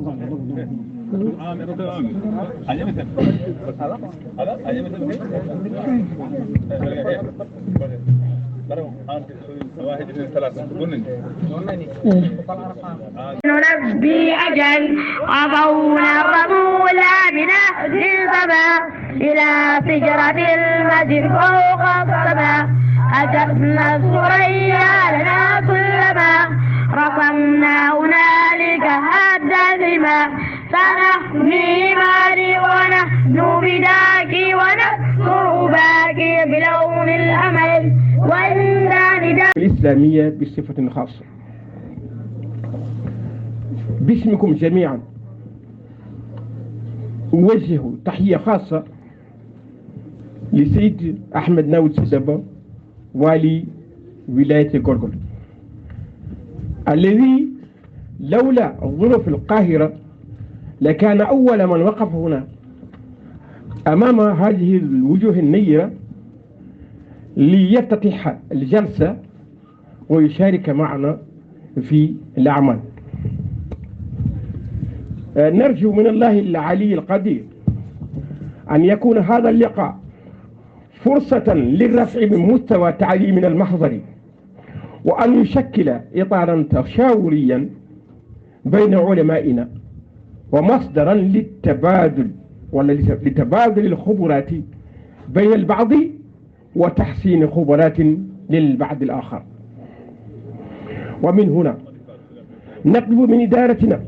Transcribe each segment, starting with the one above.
ننبي أجل قضونا الرمول بنهج السماء إلى سجرة المجد فوق السماء أجبنا الثريا لنا كلما رسمنا هنالك هد الدماء سنحمي مالي ونحن بداك ونكسر باكي بلون الأمل وإن نداء الإسلامية بصفة خاصة. باسمكم جميعا أوجه تحية خاصة لسيد أحمد ناود سيدابا والي ولاية غرغل، الذي لولا ظروف القاهرة لكان أول من وقف هنا أمام هذه الوجوه النيرة ليفتتح الجلسة ويشارك معنا في الأعمال. نرجو من الله العلي القدير أن يكون هذا اللقاء فرصة للرفع من مستوى تعليمنا المحضري، وأن يشكل إطارا تشاوريا بين علمائنا ومصدرا للتبادل لتبادل الخبرات بين البعض وتحسين خبرات للبعض الآخر. ومن هنا نطلب من إدارتنا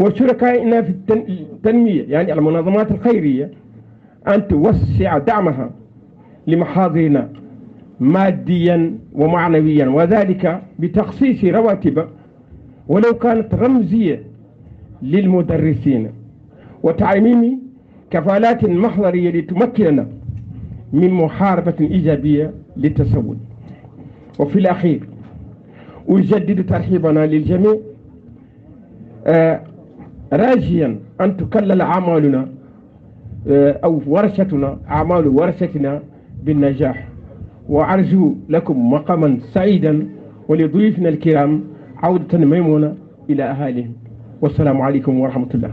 وشركائنا في التنمية يعني المنظمات الخيرية أن توسع دعمها لمحاضرنا ماديا ومعنويا، وذلك بتخصيص رواتب ولو كانت رمزية للمدرسين وتعميم كفالات محضرية لتمكننا من محاربة إيجابية للتسول. وفي الأخير أجدد ترحيبنا للجميع راجيا أن تكلل أعمالنا أو ورشتنا أعمال ورشتنا بالنجاح، وأرجو لكم مقاما سعيدا ولضيوفنا الكرام عودة ميمونة إلى أهاليهم. والسلام عليكم ورحمة الله.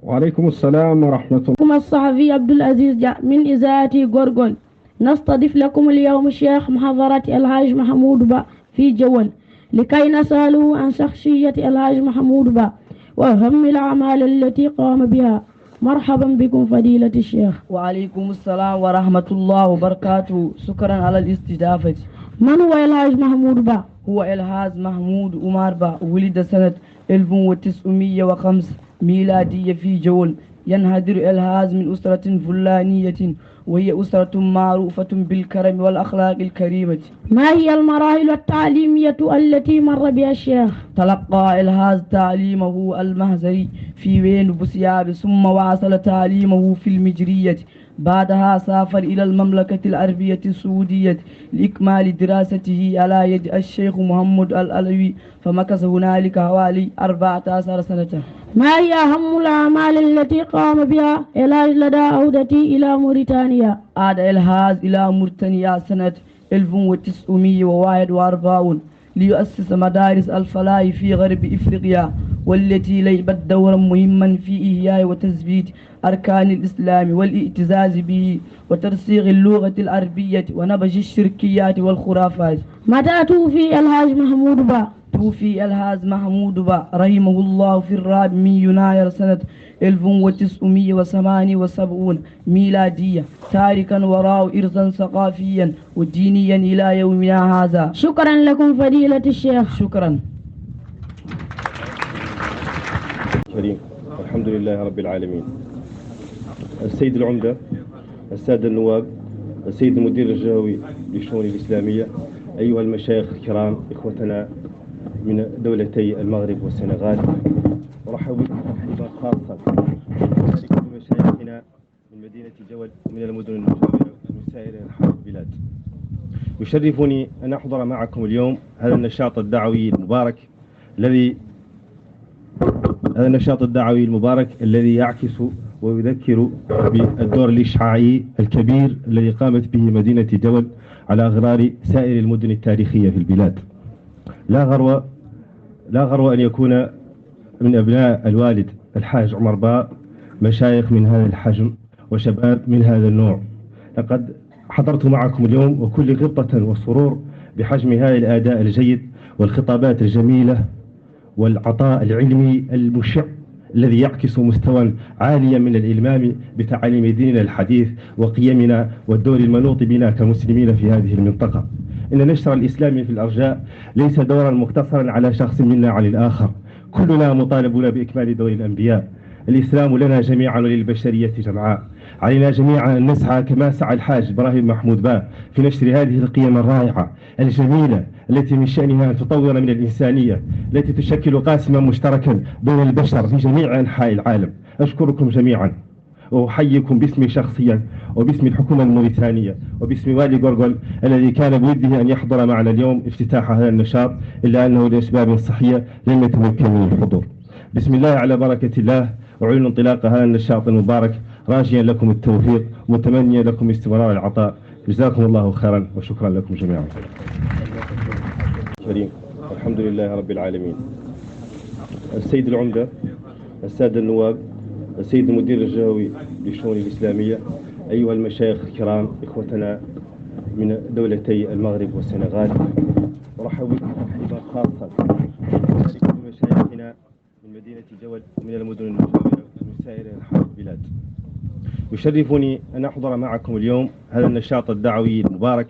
وعليكم السلام ورحمة الله. الصحفي عبد العزيز من إذاعة غرغل. نستضيف لكم اليوم الشيخ محاضرة الحاج محمود با في جول لكي نسأله عن شخصية الحاج محمود با وأهم الأعمال التي قام بها. مرحبا بكم فضيلة الشيخ. وعليكم السلام ورحمة الله وبركاته. شكرا على الاستضافة. من هو الحاج محمود با؟ هو الحاج محمود عمر با، ولد سنة 1905 ميلادية في جول. ينهدر الحاج من أسرة فلانية، وهي أسرة معروفة بالكرم والأخلاق الكريمة. ما هي المراحل التعليمية التي مر بها الشيخ؟ تلقى الحاج تعليمه المهزري في وين بسياب، ثم واصل تعليمه في المجرية. بعدها سافر إلى المملكة العربية السعودية لإكمال دراسته على يد الشيخ محمد العلوي، فمكث هنالك حوالي 14 سنة. ما هي أهم الأعمال التي قام بها الحاج لدى عودته إلى موريتانيا؟ عاد الحاج إلى موريتانيا سنة 1941 ليؤسس مدارس الفلاح في غرب إفريقيا، والتي لعبت دورا مهما في إحياء وتثبيت أركان الإسلام والاعتزاز به وترسيخ اللغة العربية ونبذ الشركيات والخرافات. متى توفي الحاج محمود با؟ توفي الحاج محمود با رحمه الله في 4 من يناير سنة 1978 ميلادية، تاركا وراء إرثا ثقافيا ودينيا إلى يومنا هذا. شكرا لكم فضيلة الشيخ. شكرا. كريم. الحمد لله رب العالمين. السيد العمدة، السادة النواب، السيد المدير الجهوي للشؤون الإسلامية، أيها المشايخ الكرام، إخوتنا من دولتي المغرب والسنغال، أرحب بكم ترحيبا خاصا بمشايخنا من مدينة جول ومن المدن المجاورة ومن سائر أنحاء البلاد. يشرفني أن أحضر معكم اليوم هذا النشاط الدعوي المبارك الذي يعكس ويذكر بالدور الإشعاعي الكبير الذي قامت به مدينة جول على غرار سائر المدن التاريخية في البلاد. لا غرو أن يكون من أبناء الوالد الحاج عمر باء مشايخ من هذا الحجم وشباب من هذا النوع. لقد حضرت معكم اليوم وكل غبطة وسرور بحجم هذا الأداء الجيد والخطابات الجميلة والعطاء العلمي المشع الذي يعكس مستوى عاليا من الإلمام بتعاليم ديننا الحديث وقيمنا والدور المنوط بنا كمسلمين في هذه المنطقة. إن نشر الإسلام في الأرجاء ليس دورا مقتصرا على شخص منا عن الآخر، كلنا مطالبون بإكمال دور الأنبياء. الإسلام لنا جميعا وللبشرية جمعاء. علينا جميعا أن نسعى كما سعى الحاج إبراهيم محمود باء في نشر هذه القيم الرائعة الجميلة التي من شأنها أن تطور من الإنسانية التي تشكل قاسما مشتركا بين البشر في جميع أنحاء العالم. أشكركم جميعا وأحييكم باسمي شخصيا وباسم الحكومة الموريتانية وباسم والي غورغول الذي كان بوده أن يحضر معنا اليوم افتتاح هذا النشاط، إلا أنه لأسباب صحية لم يتمكن من الحضور. بسم الله على بركة الله أعلن انطلاق هذا النشاط المبارك، راجيا لكم التوفيق متمنيا لكم استمرار العطاء. جزاكم الله خيرا وشكرا لكم جميعا. كريم، الحمد لله رب العالمين. السيد العمدة، السادة النواب، السيد المدير الجهوي للشؤون الإسلامية، أيها المشايخ الكرام، إخوتنا من دولتي المغرب والسنغال، أرحب بكم ترحيبا خاصا بمشايخنا من مدينة جول ومن المدن المجاورة ومن سائر أنحاء البلاد. يشرفني أن أحضر معكم اليوم هذا النشاط الدعوي المبارك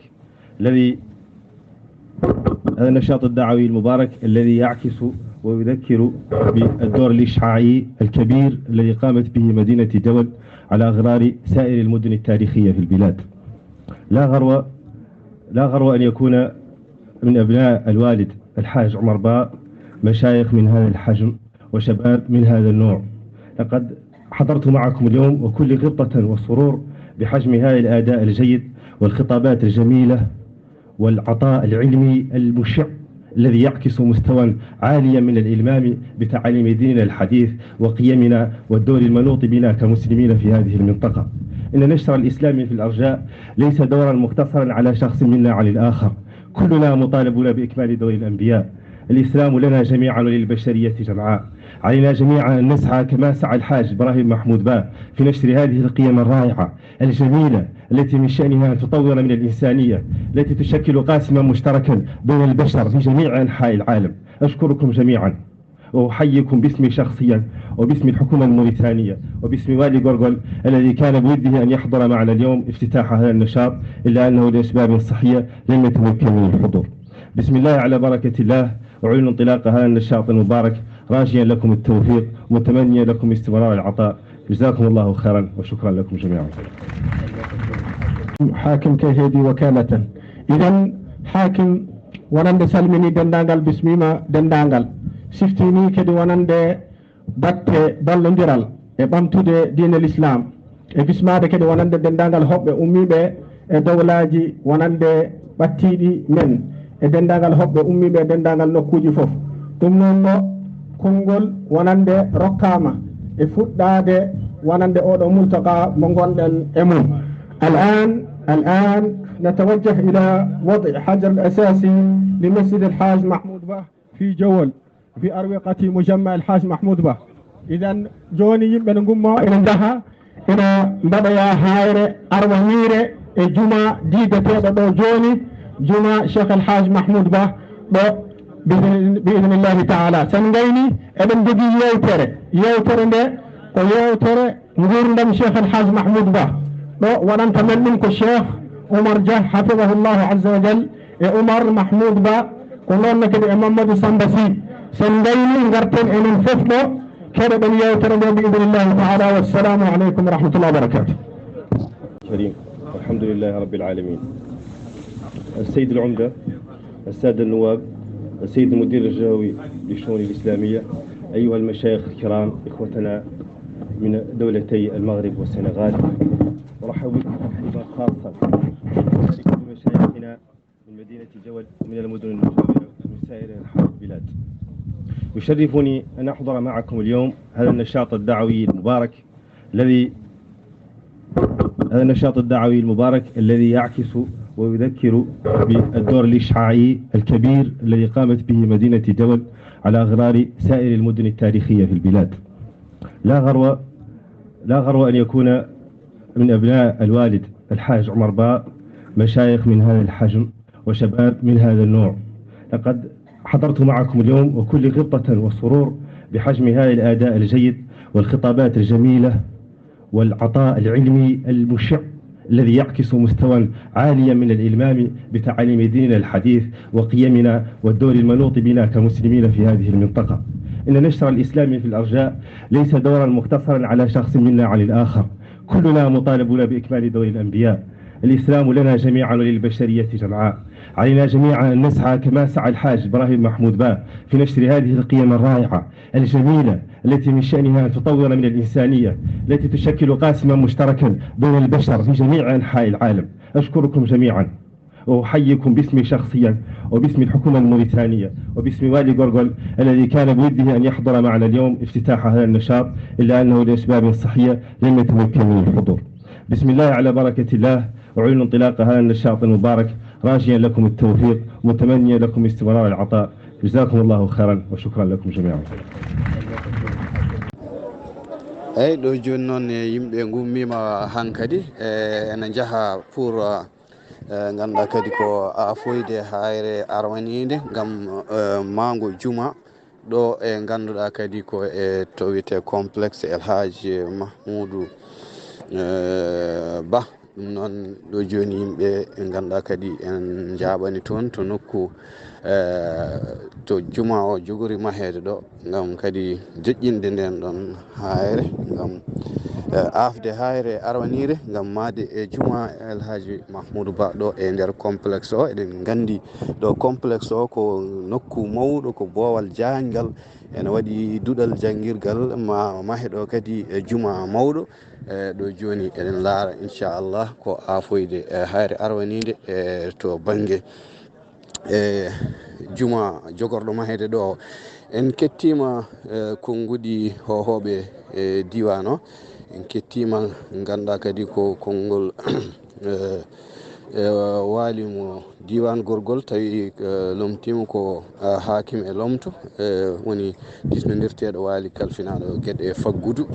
الذي يعكس ويذكر بالدور الإشعاعي الكبير الذي قامت به مدينة جول على غرار سائر المدن التاريخية في البلاد. لا غرو أن يكون من أبناء الوالد الحاج عمر باء مشايخ من هذا الحجم وشباب من هذا النوع. لقد حضرت معكم اليوم وكل غبطة وسرور بحجم هذا الأداء الجيد والخطابات الجميلة والعطاء العلمي المشع الذي يعكس مستوى عاليا من الإلمام بتعاليم ديننا الحديث وقيمنا والدور المنوط بنا كمسلمين في هذه المنطقة. إن نشر الإسلام في الأرجاء ليس دورا مقتصرا على شخص منا عن الآخر، كلنا مطالبون بإكمال دور الأنبياء. الإسلام لنا جميعا وللبشرية جمعاء. علينا جميعا أن نسعى كما سعى الحاج إبراهيم محمود باء في نشر هذه القيم الرائعة الجميلة التي من شأنها أن تطور من الإنسانية التي تشكل قاسما مشتركا بين البشر في جميع أنحاء العالم. أشكركم جميعا وأحييكم باسمي شخصيا وباسم الحكومة الموريتانية وباسم والي غورغول الذي كان بوده أن يحضر معنا اليوم افتتاح هذا النشاط، إلا أنه لأسباب صحية لم يتمكن من الحضور. بسم الله على بركة الله أعلن انطلاق هذا النشاط المبارك، راجيا لكم التوفيق متمنيا لكم استمرار العطاء. جزاكم الله خيرا وشكرا لكم جميعا. حاكم كهيدي وكالة إذن حاكم ونند سلمني دندانغال بسميما دندانغال سفتيني كدي ونند بات بالندرال بامتود دين الإسلام بسماد كدي ونند دندانغال حب أميبه دولاجي ونند باتيدي من دندانغال حب أميبه دندانغال نكوجي فوف تمنون كونغول ونند ركاما فوتدade ونند أودو ملتقى مونغوندن إمون. الآن نتوجه إلى وضع حجر الأساسي لمسجد الحاج محمود باء في جول في أروقة مجمع الحاج محمود باء. إذن جوني يمبن نقوم إلى انتهى إلى بدأ هاير أروامير الجمعة ديدة تيدا جوني جمعة شيخ الحاج محمود باء بإذن الله تعالى سنغيني ابن دقي يوتر ويوتر نقول شيخ الحاج محمود باء ولن تمنكم الشيخ عمر جه حفظه الله عز وجل عمر محمود باء ولن كده محمد سنبسي سنغيني نغرتن ان الففلو كده بن يوتر بإذن الله تعالى. والسلام عليكم ورحمة الله وبركاته. كريم، الحمد لله رب العالمين. السيد العمدة، السادة النواب، السيد المدير الجهوي للشؤون الإسلامية، أيها المشايخ الكرام، إخوتنا من دولتي المغرب والسنغال، أرحب بكم ترحيبا خاصا بمشايخنا من مدينة جول ومن المدن المجاورة ومن سائر أنحاء البلاد. يشرفني أن أحضر معكم اليوم هذا النشاط الدعوي المبارك هذا النشاط الدعوي المبارك الذي يعكس ويذكر بالدور الإشعاعي الكبير الذي قامت به مدينة جول على غرار سائر المدن التاريخية في البلاد. لا غرو أن يكون من أبناء الوالد الحاج عمر باء مشايخ من هذا الحجم وشباب من هذا النوع. لقد حضرت معكم اليوم وكل غبطة وسرور بحجم هذا الأداء الجيد والخطابات الجميلة والعطاء العلمي المشع الذي يعكس مستوى عاليا من الإلمام بتعاليم ديننا الحديث وقيمنا والدور المنوط بنا كمسلمين في هذه المنطقة. إن نشر الإسلام في الأرجاء ليس دورا مقتصرا على شخص منا عن الآخر، كلنا مطالبون بإكمال دور الأنبياء. الإسلام لنا جميعا وللبشرية جمعاء. علينا جميعا أن نسعى كما سعى الحاج إبراهيم محمود باء في نشر هذه القيم الرائعة الجميلة التي من شأنها أن تطور من الإنسانية التي تشكل قاسما مشتركا بين البشر في جميع أنحاء العالم. أشكركم جميعا وأحييكم باسمي شخصيا وباسم الحكومة الموريتانية وباسم والي غورغول الذي كان بوده أن يحضر معنا اليوم افتتاح هذا النشاط، إلا أنه لأسباب صحية لم يتمكن من الحضور. بسم الله على بركة الله، أعلن انطلاق هذا النشاط المبارك راجيا لكم التوفيق ومتمنيا لكم استمرار العطاء. جزاكم الله خيرا وشكرا لكم جميعا. eyyi ɗo joni noon yimɓe gummima hankadi ene jaaha pour ganduɗa kadi ko afoyde hayre arwanide gam mango juma ɗo e ganduɗa kadi ko e to wiyete complexe El Hadji Mahmoudou Ba. ɗum noon ɗo joni yimɓe e ganduɗa kadi en jaɓani toon to nokku to juma o jogori mahede ɗo gam kadi joƴƴinde nden ɗon hayre gam afde hayre arwanire gam made e juma El Hadji Mahmoudou Ba ɗo e nder complexe o. eɗen gandi ɗo complexe o ko nokku mawɗo ko boowal jangal ene waɗi duɗal jangguirgal mahe ɗo kadi e juma mawɗo. ɗo joni eɗen laara inchallah ko afoyde hayre arwanide to banggue juma jogorɗo mahede ɗo. en kettima konngudi hohoɓe diwan o, en kettima ganduɗa kadi ko konngol walimo diwan gorgol tawi lomtima ko hakim e lomto woni disnodirteɗo waali kalfinaɗo gueɗe e faggudu.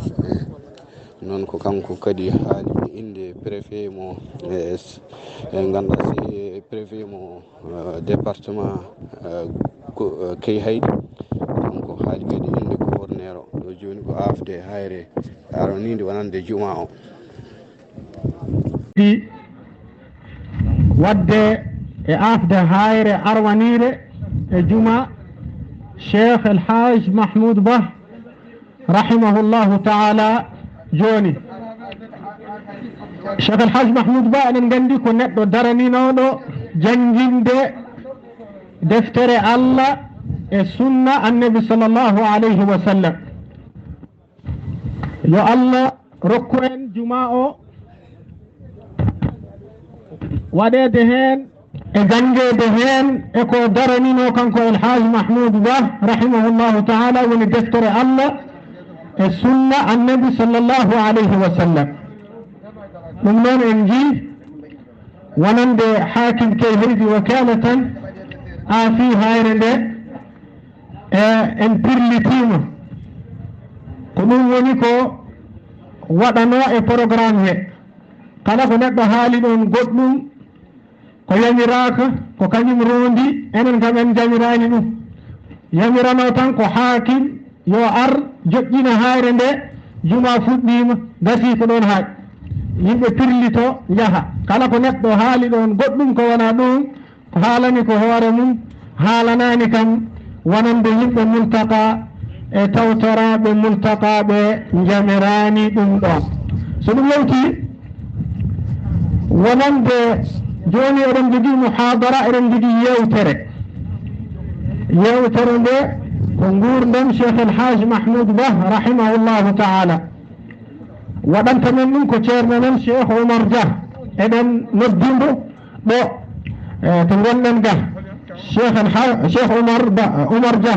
noon ko kanko kadi haali inde préfet mo ganduɗa si préfet mo département Key Haydi, kanko haali kadi inde gouverneur o. ɗo joni ko afde hayre aronide wonande juma o. wadde e afde hayre arwanire e juma Cheikh El Hadji Mahmoud Ba rahimahullahu ta'ala. joni Cheikh El Hadji Mahmoud Ba eɗen gandi ko neɗɗo daraninoɗo janginde deftere Allah e sunna annabi sallallahu alayhi wa sallam. yo Allah rokku en juma o waɗede hen e jangede hen e ko daranino kanko El Hadji Mahmoud Ba rahimahullahu ta'ala woni deftere Allah e sunna annabi sallallahu alayhi wa sallam. ɗum noon en jii wonande hakim Key Haydi wakalatan aafi hayre nde e en pirlitima ko ɗum woni ko waɗano e programme he. kala ko neɗɗo haali ɗon goɗɗum ko yamiraka ko kañum rondi, enen kam en jamirani ɗum. yamirano tan ko hakim yo ar joƴƴina hayre nde juma fuɗɗima gasi ko ɗon haaƴ yimɓe pirlito jaaha. kala ko neɗɗo haali ɗon goɗɗum ko wona ɗum ko haalani ko hoore mum haalanani kam wonande yimɓe multaka e tawtoraɓe multakaɓe jamirani ɗum ɗon. so ɗum yewti wonande joni eɗen jogui muhadara, eɗen jogui yewtere nde ko gurdam Cheikh El Hadji Mahmoud Ba rahimahullahu ta'ala. waɗanta men ɗum ko ceerno men Cheikh Oumar Dia. eɗen noddimo ɗo to gonɗen ga Cheikh Oumar Dia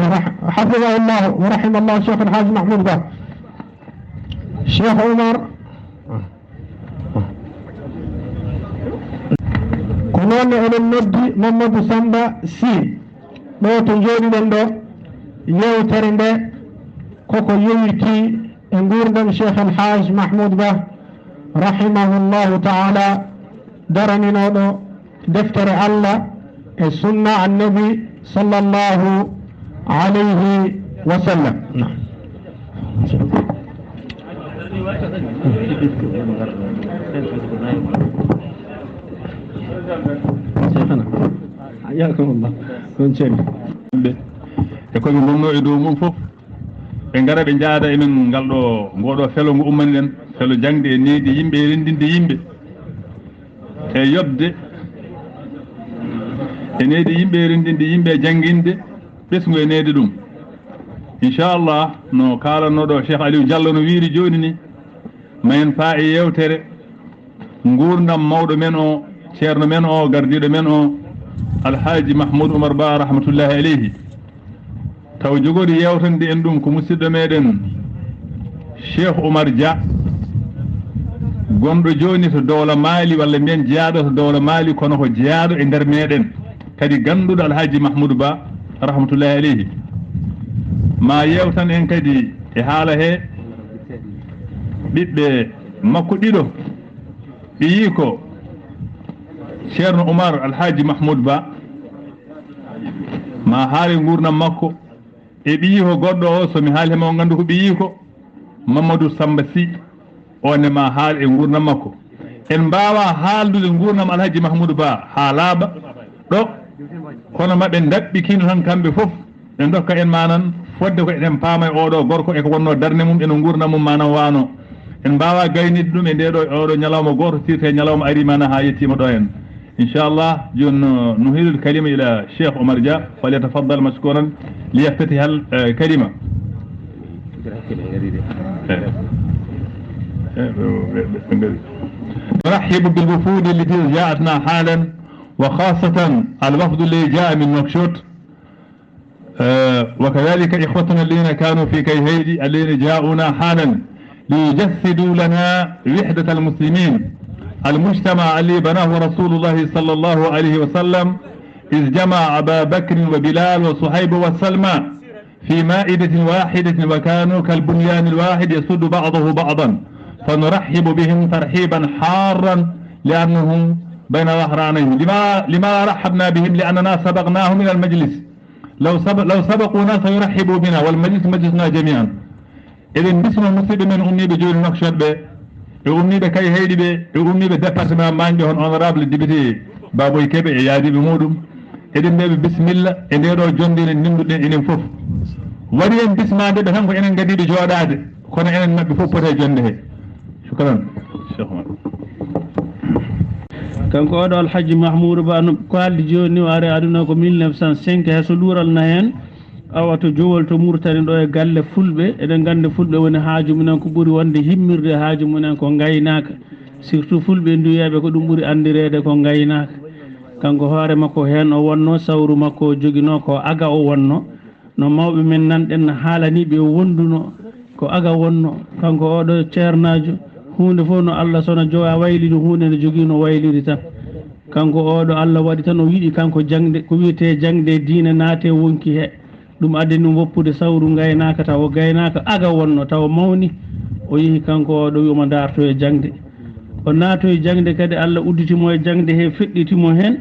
hafidahullahu wa rahimallahu Cheikh El Hadji Mahmoud Ba. Cheikh Oumar noon enen noddi Mamadou Samba Sy ɗo to jooɗiɗen ɗo yewtere nde koko yowiti e gurdam Cheikh El Hadj Mahmoud Ba rahimahullahu taala daraninoɗo deftere Allah e sunna annabi sallallahu alayhi wa sallam. Ayakumullah kon ceni e koɓe gonno e dow mum fof ɓe gara ɓe jaada emen ngal ɗo ngoɗo felo ngo ummani ɗen felo jangde e needi yimɓe e rendinde yimɓe e yobde e needi yimɓe e rendinde yimɓe e jangguinde ɓesgu e neede ɗum inchallah no kalannoɗo Cheikh Aliou Diallo no wiiri joni ni ma en paa e yewtere gurdam mawɗo men o ceerno men o gardiɗo men o Alhaji Mahmoud Oumar Ba rahmatullahi aleyhi taw jogori yewtande en ɗum ko musidɗo meɗen Cheikh Oumar Dia gonɗo joni to Dowla Mali walla mbiyen jeyaɗo to Dowla Mali kono ko jeyaɗo e nder meɗen kadi ganduɗo Alhaji Mahmoud Ba rahmatullahi aleyhi ma yewtan en kadi e haala he ɓiɓɓe makko ɗiɗo ɓe yi ko ceerno Oumar Alhaji Mahmoud Ba ma haali gurdam makko e ɓiyi ko goɗɗo o somi haali hema o gandu ko ɓiyi ko Mamadou Samba Sy one ma haal e gurdam makko en mbawa haaldude gurdam Alhaji Mahmoud Ba ha laaɓa ɗo kono maɓe daɓɓikino tan kamɓe foof ɓe dokka en manan fodde ko eɗen paama e oɗo gorko eko wonno darde mum eno gurdam mum manan wano en mbawa gaynide ɗum e ndeɗo oɗo ñalawma goto sirte ñalawma ari mana ha yettima ɗo hen inchallah joni نهيل الكلمة إلى الشيخ عمر جاء فليتفضل مشكورا ليفتتح الكلمة. نرحب بالوفود التي جاءتنا حالا وخاصة الوفد اللي جاء من نوكشوط وكذلك إخوتنا الذين كانوا في كيهيدي الذين جاءونا حالا ليجسدوا لنا وحدة المسلمين المجتمع اللي بناه رسول الله صلى الله عليه وسلم إذ جمع أبا بكر وبلال وصحيب وسلمى في مائدة واحدة وكانوا كالبنيان الواحد يسد بعضه بعضا فنرحب بهم ترحيبا حارا لأنهم بين ظهرانيهم. لما رحبنا بهم؟ لأننا سبقناهم إلى المجلس. لو سبقونا سيرحبوا بنا والمجلس مجلسنا جميعا. إذن بسم المصيب من أمي بجول نقشد به e ummiɓe kay heyɗi ɓe e ummiɓe département Mangue hon honorable député Baboy Keɓe e yaadiɓe muɗum eɗen mbiɓe bisimilla e ndeɗo jonde enen ninduɗen enen foof waɗi en bismade ɓe tan ko enen gadiɗo jooɗade kono enen mabɓe fof pote jonde he shukran Cheikh Oumar. kanko oɗo Alhaji Mahmoudou Ba no ko haaldi joni o ari aduna ko 1905 heso ɗuralna hen awa to jowol to Mauritanie ɗo e galle fulɓe eɗen gandi fulɓe woni haaju mumen ko ɓuuri wonde himmirde haaju mumen ko gaynaka surtout fulɓe nduyaɓe ko ɗum ɓuuri andirede ko gaynaka kanko hoore makko hen o wonno sawru makko o joguino ko aga o wonno no mawɓe men nanɗen haalaniɓe o wonduno ko aga wonno kanko oɗo ceernajo hunde fof no Allah sona jowa waylidi hunde ne jogui no wayliri tan kanko oɗo Allah waɗi tan o yiɗi kanko jangde ko wiyete jangde diine naate wonki he ɗum addani woppude sawru gaynaka taw gaynaka aga wonno taw mawni o yeehi kanko oɗo wiimo darto e jangde o naato e jangde kadi Allah udditimo e jangde he feɗɗitimo hen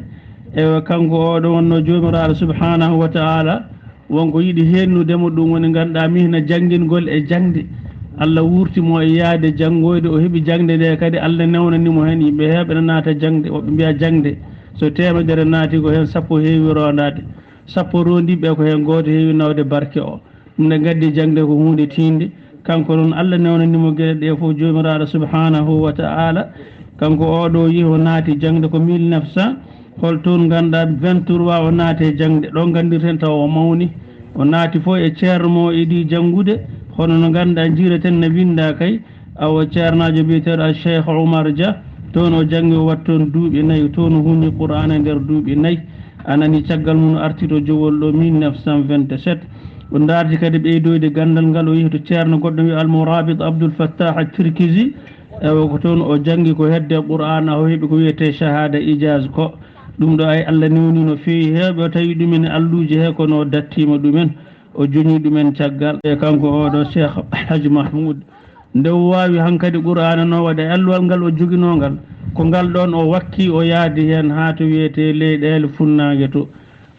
e kanko oɗo wonno jomiraɗo subhanahu wa ta'ala wonko yiɗi hennudemo ɗum woni ganduɗa mihna jangingol e jangde Allah wurtimo e yaade janggoyde o heeɓi jangde nde kadi Allah newnanimo hen yimɓe heɓe no naata jangde woɓe mbiya jangde so temedere naati ko hen sappo heewi rondade sappo rondiɓe ko hen goto heewi nawde barke o ɗum nde gaddi jangde ko hunde tinde kanko noon Allah newnanimo gueɗe ɗe fof jomiraɗo subhanahu wa ta'ala kanko oɗo yeehi o naati jangde ko 1900 holtoon ganduɗa 23 o naate jangde ɗo gandirten taw o mawni o naati fof e ceerno iɗi janggude hono no ganduɗa jireten ne winda kay awa ceernajo biyeteɗo a Cheikh Oumar Dia toon o jangi o wat toon duuɓi 4 toon o hunni Qur'ana nder duuɓi 4 anani caggal mum artito jowol ɗo 1927 o darti kadi ɓeydoyde gandal ngal o yehi to ceerno goɗɗo wi Almourabit Abdoul Fattah Tirkizi ewa ko toon o jangi ko hedde Qur'ana o heeɓi ko wiyete shahada ijaz ko ɗum ɗo ay Allah newni no feewi heewɓe o tawi ɗumen alluji he kono dattima ɗumen o joñi ɗumen caggal e kanko oɗo cheikh Hadji Mahmoud nde o wawi hankkadi qur'ana no waɗa alluwal ngal o joguinongal ko ngal ɗon o wakki o yaadi hen ha to wiyete leyɗele funnangue to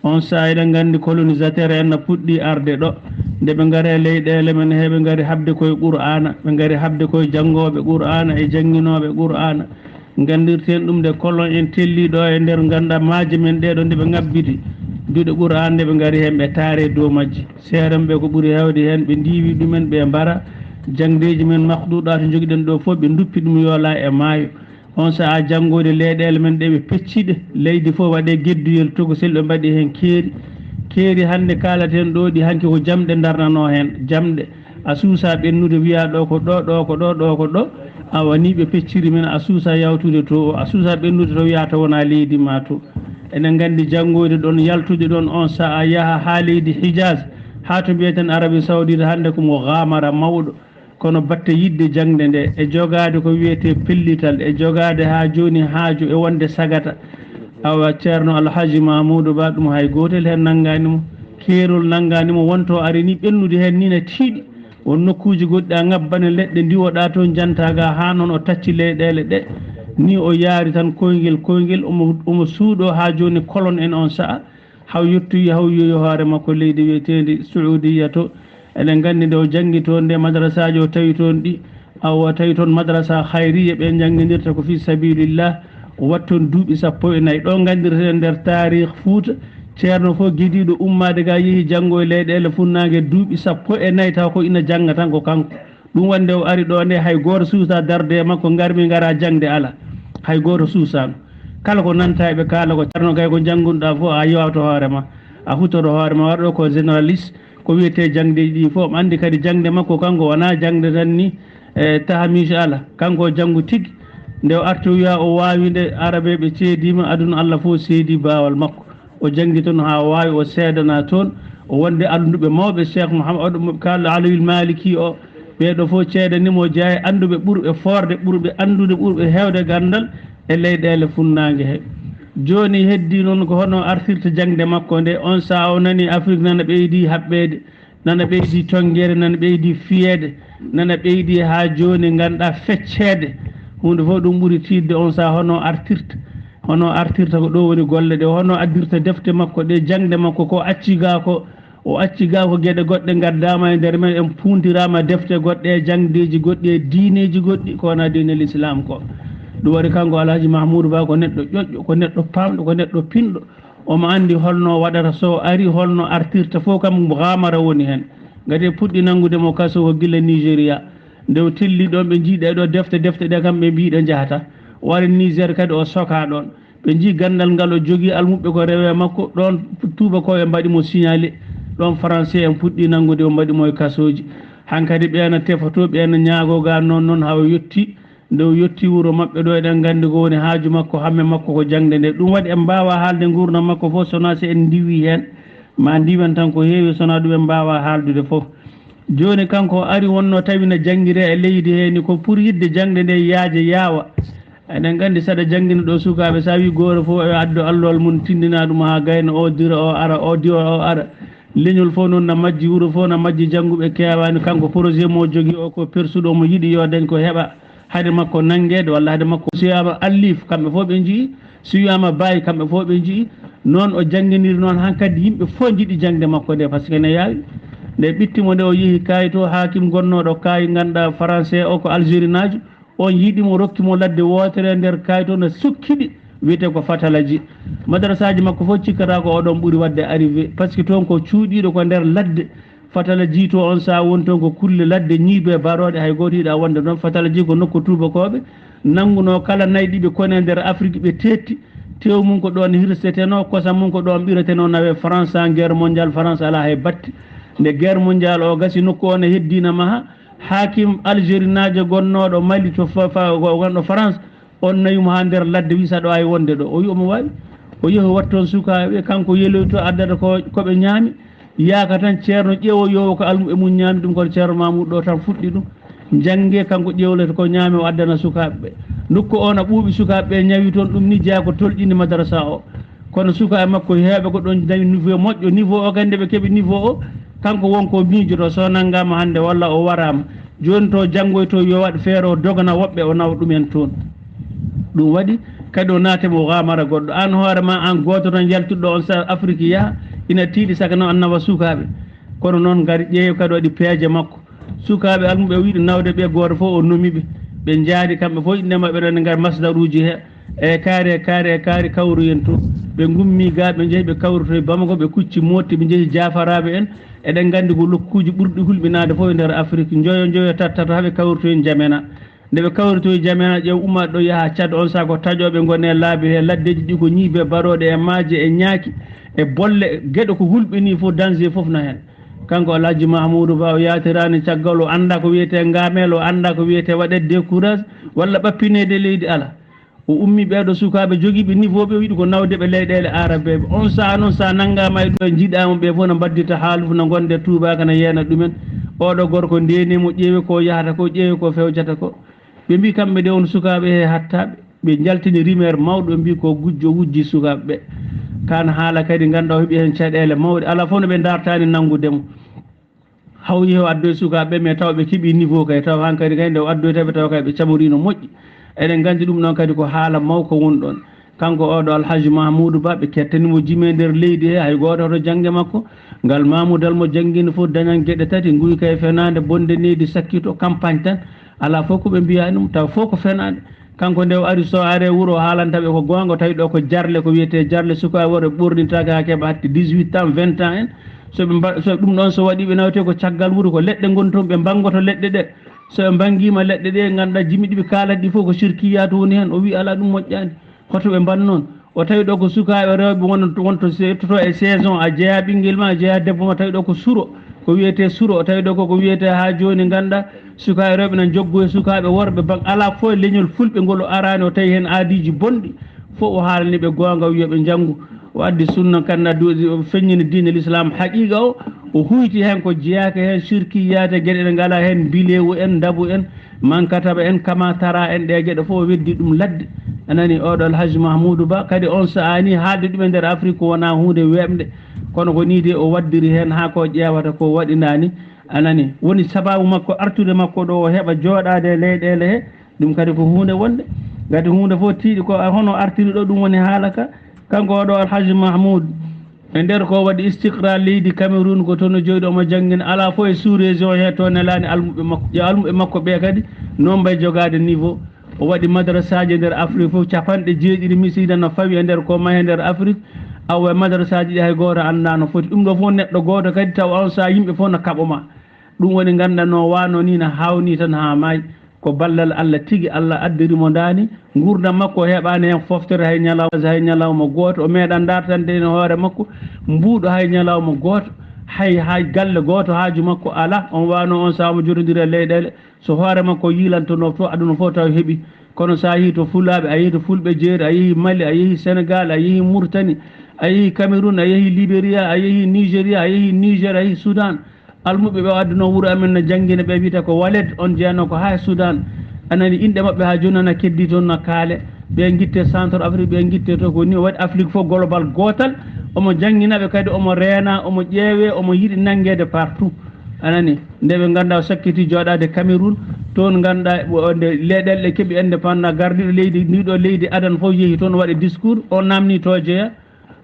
on saa eɗen gandi colonisateur en no puɗɗi arde ɗo nde ɓe gaare leyɗele men heɓe gaari habde koye qur'ana ɓe gaari habde koye janggoɓe qur'ana e jangguinoɓe qur'ana gandirten ɗum nde kolon en telliɗo e nder ganda maaje men ɗeɗo nde ɓe ngabbiti duuɗe qur'an nde ɓe gaari hen ɓe taare dow majji seeɗan ɓe ko ɓuuri hewde hen ɓe ndiwi ɗumen ɓe mbara jangdeji men makduɗa to joguiɗen ɗo foof ɓe duppi ɗum yoola e maayo on saaha janggode leyɗele men ɗe ɓe pecciɗe leydi fof waɗe guedduyel tokosel ɓe mbaɗi hen keeri hannde kalaten ɗo ɗi hanki ko jamɗe darnano hen jamɗe a suusa ɓennude wiya ɗo ko ɗo ɗo ko ɗo ɗo ko ɗo a wani ɓe pecciri men a suusa yawtude to a suusa ɓennude to wiya to wona leydi ma to enen gandi janggode ɗon yaltude ɗon on saaha yaaha ha leydi Hijaz ha to mbiyeten Arabie Saoudite hannde komo gamara mawɗo kono batte yidde jangde nde e jogade ko wiyete pellital e jogade ha joni haaju e wonde sagata awa ceerno Alhaji Mamoudou Ba ɗum hay gotel hen nangganimo keerol nangganimo wonto ari ni ɓennude hen ni ne tiiɗi won nokkuji goɗɗi a ngabbane leɗɗe ndiwoɗa toon jantaga ha noon o tacci leyɗele ɗe ni o yaari tan koyngel omo suuɗo ha joni kolon en on saaha haw yettoyi haw yoyi hoore makko leydi wiyetedi Saoudiya to eɗen gandi nde o janggi toon nde madrasaji o tawi toon ɗi awa tawi toon madrasa hayriya ɓe jangguidirta ko fi sabilillah o wat toon duuɓi 14 ɗo gandirten nder tarih Fouta ceerno fof guidiɗo ummade ga yeehi janggo e leyɗele funnague duuɓi 14 taw ko ina jangga tan ko kanko ɗum wonde o ari ɗo nde hay goto suusa darde e makko garmi gara jangde ala hay goto suusano kala ko nanta eɓe kaala ko ceerno kay ko janggunɗa fof a yewto hoorema a hutoto hoorema waɗo ko généraliste ko wiyete jangdeji ɗi fof andi kadi jangde makko kanko wona jangde tan ni e tahamiji ala kanko janggu tigui nde o arti wiya o wawi nde arabe ɓe ceedima aduna Allah fof seedi bawal makko o jangi toon ha wawi o seedana toon o wonde anduɓe mawɓe cheikh Mouhamadou oɗo kalɗo Alawil Maliki o ɓeɗo fof ceedanimo jeeya anduɓe ɓurɓe forde ɓurɓe andude ɓurɓe hewde gandal e leyɗele funnague he joni heddi noon ko hono artirta jangde makko nde on saaha o nani Afrique nana ɓeydi haɓɓede nana ɓeydi tonguere nana ɓeydi fiyede nana ɓeydi ha joni ganduɗa feccede hunde fof ɗum ɓuuri tidde on saaha hono artirta ko ɗo woni golle ɗe hono addirta defte makko ɗe jangde makko ko acci ga ko o acci ga ko gueɗe goɗɗe gaddama e nder men en puntirama defte goɗɗe e jangdeji goɗɗi e diineji goɗɗi ko wona diine l'islam ko ɗum waɗi kanko Alhaji Mahmoudou Ba ko neɗɗo ƴoƴƴo ko neɗɗo pamɗo ko neɗɗo pinɗo omo andi holno waɗata so ari holno artirta fof kam gamara woni hen gati puɗɗi nanggudemo kaso ko gila Nigéria nde o telli ɗon ɓe jiiɗe ɗo defte ɗe kam ɓe mbiɗe jahata o wari Niger kadi o soka ɗon ɓe jii gandal ngal o jogui almuɓe ko rewe makko ɗon tubako e mbaɗimo signalé ɗon français en puɗɗi nanggude o mbaɗimo e kasoji hankkadi ɓeena tefoto ɓeena ñaagoga noon hawa yetti nde o yetti wuuro mabɓe ɗo eɗen gandi ko woni haaju makko hamme makko ko jangde nde ɗum waɗi en mbawa haalde gurdam makko fof sona so en diwi hen ma diwan tan ko heewi sona ɗum en mbawa haaldude fof joni kanko ari wonno tawi ne janggire e leydi heni ko pour yidde jangde nde yaaje yaawa eɗen gandi saɗa janggina ɗo sukaɓe sa wi goto fof e addo allol mum tindina ɗum ha gayna o dira o ara o diwa o ara leñol fof noon na majji wuuro fof na majji jangguɓe kewani kanko projet mo jogui o ko persuɗo mo yiiɗi yo dañ ko heeɓa haade makko nanguede walla haade makko so wiyama allif kamɓe fof ɓe jii so wiyama bayi kamɓe fof ɓe jii noon o jangguiniri noon hankkadi yimɓe fof jiiɗi jangde makko nde par ce que ne yaawi nde ɓittimo nde o yeehi kayito hakim gonnoɗo kayi ganduɗa français o ko Algérie najo on yiiɗimo rokkimo ladde wotere nder kayito no sukkiɗi wiyete ko fatalaji madrasaji makko fof cikkata ko oɗon ɓuuri wadde arrivé par ce que toon ko cuuɗiɗo ko nder ladde fatalaji to on saaha woni toon ko kulle ladde ñiiɓe baroɗe hay goto yiiɗa wonde noon fatalaji ko nokku tubakoɓe nangguno kala nayyi ɗiɓe kone nder Afrique ɓe tetti tew mum ko ɗon hirseteno kosam mum ko ɗon ɓireteno nawe France en guerre mondial France ala hay batte nde guerre mondial o gasi nokku o ne heddina maha hakim Algérie najo gonnoɗo Mali to gonɗo France on nayimo ha nder ladde wi saɗo ay wonde ɗo o wi omo wawi o yehi wat toon sukaɓe kanko yeloy to addata koɓe ñaami yaaka tan ceerno ƴeewo yowo ko almuɓe mum ñaami ɗum kono ceerno Mamoudou ɗo tan fuɗɗi ɗum jangge kanko ƴewlete ko ñaami o addana sukaɓe ɓe nokku o no ɓuuɓi sukaɓe ɓe ñawi toon ɗum ni jeeya ko tolƴini madrasa o kono suka makko heɓe ko ɗon dañi niveau moƴƴo niveau o kande ɓe keeɓi niveau o kanko wonko miijoto so nanngama hannde walla o warama joni to janngoy to yo waɗ feere o dogana woɓɓe o nawa ɗumen toon ɗum waɗi kadi o naatemo gamara goɗɗo an hoorema an goto tan yaltuɗo on sa Afrique yaha ina tiiɗi sagano an nawa sukaɓe kono noon gari ƴeew kadi waɗi peeje makko sukaɓe almuɓe wiiɗi nawde ɓe goto fof o nomiɓe ɓe jaari kamɓe fof inne maɓɓe ɗon ngar masdaruji he e kaari kawruyen to ɓe gummi ga ɓe jeehi ɓe kawruto e Bamako ɓe kucci motti ɓe jeehi jafaraɓe en eɗen gandi ko lokkuji ɓurɗi hulɓinade fof e nder Afrique joyo tattato haaɓe kawruto en Jamena nde ɓe kawrito e Jamena ƴeew ummaɗo ɗo yaaha Tchad on saaha ko taƴoɓe gone laabi he laddeji ɗi ko ñiiɓe baroɗe e maaje e ñaaki e bolle gueɗe ko hulɓini fof danger fof na hen kanko Alhaji Mahmoudou Ba o yatirani caggal o anda ko wiyete ngamel o anda ko wiyete waɗede décourage walla ɓappinede leydi ala o ummi ɓeɗo sukaɓe joguiɓe niveau ɓe wiiɗi ko nawde ɓe leyɗele arabeɓe on saaha noon sa nanggama e ɗo jiiɗama ɓe fof no baddita haalufu no gonde tubaka no yeena ɗumen oɗo gorko ndenimo ƴeewi ko yahata ko ƴeewi ko fewjata ko ɓe mbi kamɓe de on sukaɓe he hattaɓe ɓe jaltini rumeur mawɗo ɓe mbi ko gujjo wujji sukaɓe ɓe kana haala kadi ganduɗa o heeɓi hen caɗele mawɗe ala fof no ɓe dartani nanggudemo haw yeeho addoye sukaɓe mais taw ɓe keeɓi niveau kay taw hankkadi kay nde o addoytaɓe taw kay ɓe camorino moƴƴi eɗen gandi ɗum ɗon kadi ko haala mawko woni ɗon kanko oɗo Alhaji Mahmoudou Ba ɓe kettanimo jimi nder leydi he hay goto to jangge makko ngal Mamoudal mo janggino fof dañan gueɗe tati guyka e fenade bonde neydi sakkito campagne tan ala fof koɓe mbiyani ɗum taw fof ko fenade kanko nde o ari so are wuuro o haalantaɓe ko gonga tawi ɗo ko jarle ko wiyete jarle suka worɓe ɓornitake ha keeɓa hatti 18 ans 20 ans en so ɗum ɗon so waɗi ɓe nawete ko caggal wuuro ko leɗɗe goni toon ɓe bangoto leɗɗe ɗe so ɓe bangguima leɗɗe ɗe ganduɗa jimi ɗiɓe kaalata ɗi fof ko sirkiyatu woni hen o wi ala ɗum moƴƴani hoto ɓe mban noon o tawi ɗo ko sukaɓe rewɓe wonto settoto e saison a jeeya ɓinguel ma a jeeya debbo ma tawi ɗo ko suuro ko wiyete suuro o tawi ɗo koko wiyete ha joni ganduɗa sukaɓe rewɓe nan joggo e sukaɓe worɓe ala fof leñol fulɓe ngol o arani o tawi hen aadiji bonɗi fof o haalaniɓe gonga o wiyaɓe janggu o addi sunna kanna feññini diine l'islam haqiqa o huyti hen ko jeyaka hen sirkiyade gueɗe ɗe ngala hen bilewu en dabu en mankataba en kama tara en ɗe gueɗe fof o weddi ɗum ladde anani oɗo Alhaji Mahmoudou Ba kadi on sahani haalde ɗumen nder Afrique wona hunde wemde kono ko ni de o waddiri hen ha ko ƴewata ko waɗinani anani woni sababu makko artude makko ɗo o heeɓa jooɗade e leyɗele he ɗum kadi ko hunde wonde gati hunde fof tiiɗi ko hono artiri ɗo ɗum woni haala ka kanko oɗo Alhaji Mahmoudou e nder ko waɗi istiqra leydi Cameroun ko toon no jooɗi omo janggina ala fof e sous région he to nelani almuɓe makko yo almuɓe makko ɓe kadi non mbay jogade niveau o waɗi madrasaji e nder Afrique fof capanɗe jeeɗiɗi misida no fawi e nder ko ma e nder Afrique awa e madrasaji ɗi hay goto anda no foti ɗum ɗo fof neɗɗo goto kadi taw on sa yimɓe fof no kaɓoma ɗum woni ganduɗa no wano ni no hawni tan ha maayi ko ballal Allah tigi Allah addirimo dani gurdam makko heɓani hen foftere hay ñalawma goto o meeɗan dartande no hoore makko mbuuɗo hay ñalawma goto hay galle goto haaju makko ala on wano on sawmo jorodiri leyɗele so hoore makko yilantono to aduna fof taw heeɓi kono sa yeehi to Fulaɓe a yeehi to Fulɓe jeeri a yeehi Mali a yeehi Sénégal a yeehi Mauritanie a yeehi Cameroun a yeehi Libéria a yeehi Nigéria a yeehi Niger a yeehi Soudan almuɓe ɓe adduno wuuro amen no janggine ɓe wiyata ko Waled on jeeyano ko ha Soudan anani inɗe maɓɓe ha joni ana keddi toon no kaale ɓe guitte centre Afrique ɓe guitte to ko ni waɗi Afrique fof global gotal omo jangginaɓe kadi omo reena omo ƴeewe omo yiiɗi nanguede partout anani nde ɓe ganduɗa o sakkiti jooɗade Cameroun toon ganduɗa nde leyɗele ɗe keeɓi indépendant gardiɗo leydi ndiɗo leydi adan fof yeehi toon waɗi discours o namni to jeeya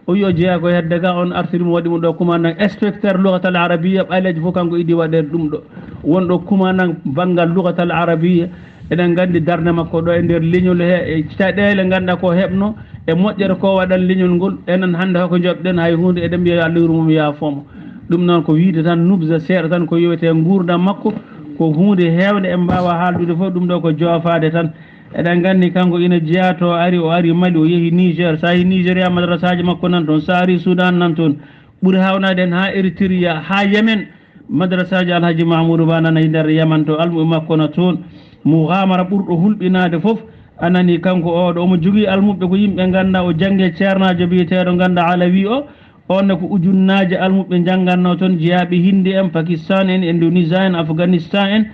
o wi o jeeya ko hedde ga on artirimo waɗimo ɗo commandant inspecteur lougatal arabia ɓalejo fof kanko idi waɗede ɗum ɗo wonɗo commandant banggal lougatal arabia eɗen gandi darde makko ɗo e nder leñol he e caɗele ganduɗa ko heɓno e moƴƴere ko waɗan leñol ngol enen hannde hoko joɓɗen hay hunde eɗen mbiya Allah yurmum yaafomo ɗum noon ko wiide tan nubsa seeɗa tan ko yowete gurdam makko ko hunde hewde en mbawa haaldude fof ɗum ɗo ko joofade tan eɗen gandi kanko ina jeeya to ari o ari Mali o yeehi Niger sa yeehi Nigéria madrasaji makko nan toon sa ari Soudan nan toon ɓuuri hawnade en ha Eritrea ha Yemen madrasaji Alhaji Mahmoudou Ba nana e nder Yemen to almuɓe makko no toon mo gamara ɓurɗo hulɓinade fof anani kanko oɗo omo jogui almuɓe ko yimɓe ganda o jangge ceernajo biyeteɗo ganda Alawi o onne ko ujunnaji almuɓe jangganno toon jeeyaɓe Hindi en Pakistan en Indonésie en Afghanistan en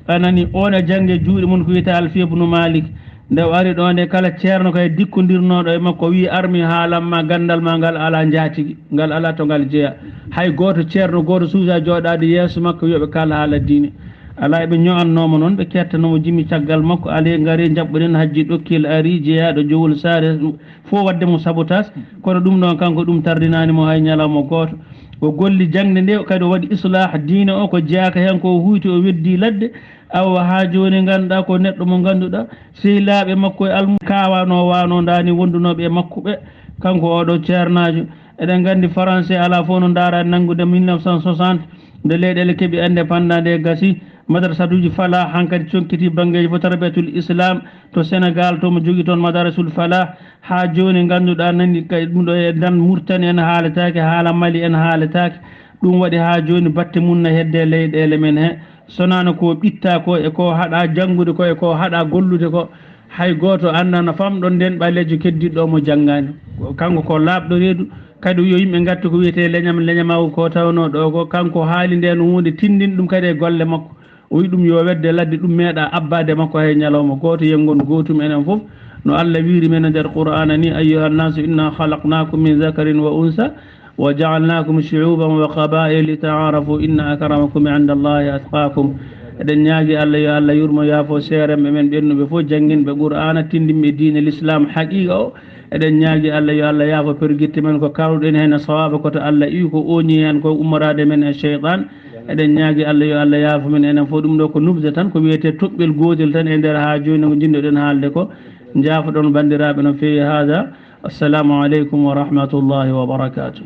anani on e jangge juuɗe mum ko wiyete Alfiya ibn Malik nde o ari ɗo nde kala ceerno koye dikkodirnoɗo e makko wi armi haalamma gandal ma ngal ala jaatigui ngal ala to ngal jeeya hay goto ceerno goto suusa jooɗade yeeso makko wiyoɓe kala haala diine ala eɓe ño'annoma noon ɓe kettanomo jimmi caggal makko ale gaari jaɓɓoɗen hajji ɗokkil ari jeeyaɗo jowol saare fo wadde mo sabotage kono ɗum ɗon kanko ɗum tardinanimo hay ñalawma goto o golli jangde nde kadi o waɗi islah diine o ko jeeyaka hen ko huyti o weddi ladde awa ha joni ganduɗa ko neɗɗo mo ganduɗa sehilaɓe makko e almu kawano wano dani wondunoɓe e makko ɓe kanko oɗo ceernajo eɗen gandi français ala fof no daara nanggude 1960 nde leyɗele keeɓi indépendant nde gasi madrasatuji falah hankkadi conkiti banggueji fo tarbiyatul islam to Sénégal to mo jogui toon madarasul falah ha joni ganduɗa nani kay ɗum ɗo e dan Mauritanie en haaletake haala Mali en haaletake ɗum waɗi ha joni batte munna hedde leyɗele men he sonano ko ɓitta ko e ko haɗa janggude ko e ko haɗa gollude ko hay goto andana famɗon nden ɓalejo keddiɗo mo janggani kanko ko laaɓɗo reedu kadi yo yimɓe gatti ko wiyete leñamaw ko tawno ɗo ko kanko haali nden hunde tindin ɗum kadi e golle makko o wi ɗum yo wedde ladde ɗum meeɗa abbade makko hay ñalawma goto yengon gotum enen foof no Allah wiiri men nder qur'ana ni ayyuha nnasu inna khalaqnakum min zakarin wa unsa wa ja'alnakum shu'uban wa qaba'ila lita'arafu inna akramakum 'inda Allahi atqakum eɗen ñaagui Allah yo Allah yurmo yaafo seeremɓe men ɓennuɓe fof jangguinɓe qur'ana tindinɓe diine l'islam haqiqa o eɗen ñaagui Allah yo Allah yaafo perguitte men ko kawɗen hen sawaba koto Allah iwi ko oñi hen ko ummorade men e cheytan eɗen ñaagui Allah yo Allah yaafo men enen fof ɗum ɗo ko nubde tan ko wiyete toɓɓel godel tan e nder ha joni ko jinnoɗen haalde ko jaafoɗon bandiraɓe no feewi hada assalamu aleykum wa rahmatullahi wa barakatuh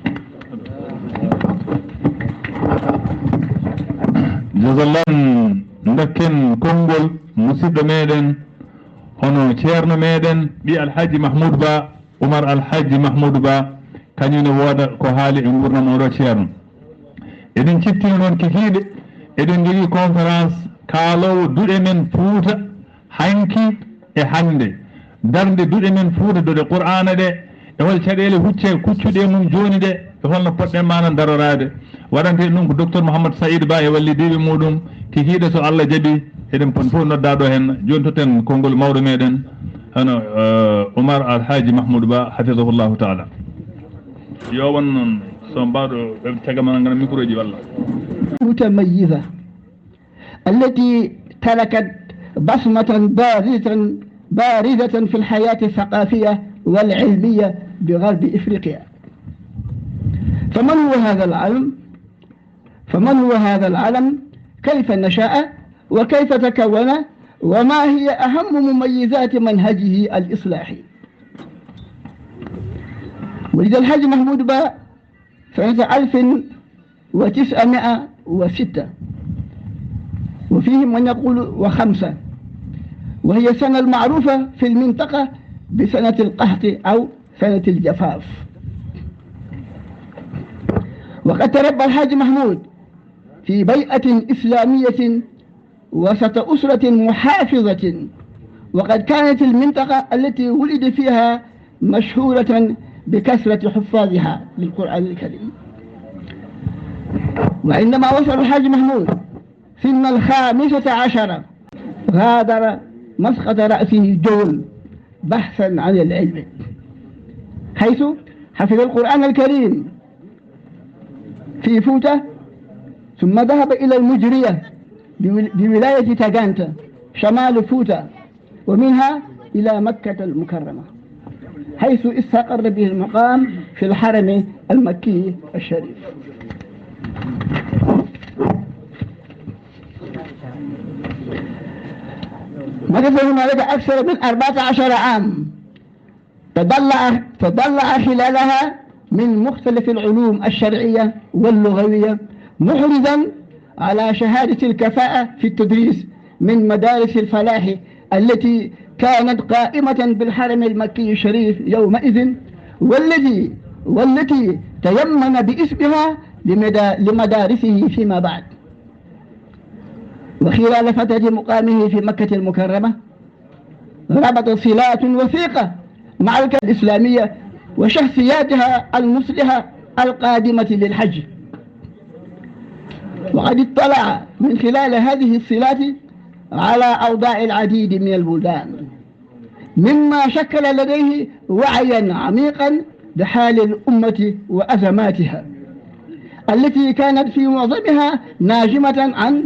jasallan dakken konngol musidɗo meɗen hono ceerno meɗen ɓi alhaji mahmoudou ba oumar alhaji mahmoudou ba kañumne wooda ko haali e gurdam oɗo ceerno eɗen cittino noon kikiɗe eɗen jogui conférence kaalowo duɗe men Fuuta hanki e hande darde duɗe men Fuuta dode qur'ana ɗe e hol caɗele hucce kuccuɗe mum joni ɗe e holno poɗɗen mana darorade waɗante ɗum ko docteur Mouhamadou Saïd Ba e wallidiɓe muɗum kikiɗe so Allah jaaɓi eɗen pon fof noddaɗo hen joni totten konngol mawɗo meɗen hono Oumar Alhaji Mahmoudou Ba hafidahullahu taala yo won noon so mbawɗo cagama ngana micro ji walla متميزة التي تركت بصمة بارزة في الحياة الثقافية والعلمية بغرب إفريقيا. فمن هو هذا العلم؟ كيف نشأ وكيف تكون وما هي أهم مميزات منهجه الإصلاحي؟ ولد الحاج محمود با سنة 1906 وفيهم من يقول 5 وهي السنة المعروفة في المنطقة بسنة القحط أو سنة الجفاف. وقد تربى الحاج محمود في بيئة إسلامية وسط أسرة محافظة، وقد كانت المنطقة التي ولد فيها مشهورة بكثرة حفاظها للقرآن الكريم. وعندما وصل الحاج محمود سن 15 غادر مسقط رأسه جول بحثا عن العلم، حيث حفظ القرآن الكريم في فوتا، ثم ذهب إلى المجرية بولاية تاغانتا شمال فوتا، ومنها إلى مكة المكرمة، حيث استقر به المقام في الحرم المكي الشريف. مكث هنالك أكثر من 14 عام، تضلع خلالها من مختلف العلوم الشرعية واللغوية، محرزا على شهادة الكفاءة في التدريس من مدارس الفلاح التي كانت قائمة بالحرم المكي الشريف يومئذ، والتي تيمن باسمها لمدارسه فيما بعد. وخلال فترة مقامه في مكة المكرمة ربط صلات وثيقة مع الكتب الإسلامية وشخصياتها المصلحة القادمة للحج، وقد اطلع من خلال هذه الصلات على أوضاع العديد من البلدان، مما شكل لديه وعيا عميقا بحال الأمة وأزماتها التي كانت في معظمها ناجمة عن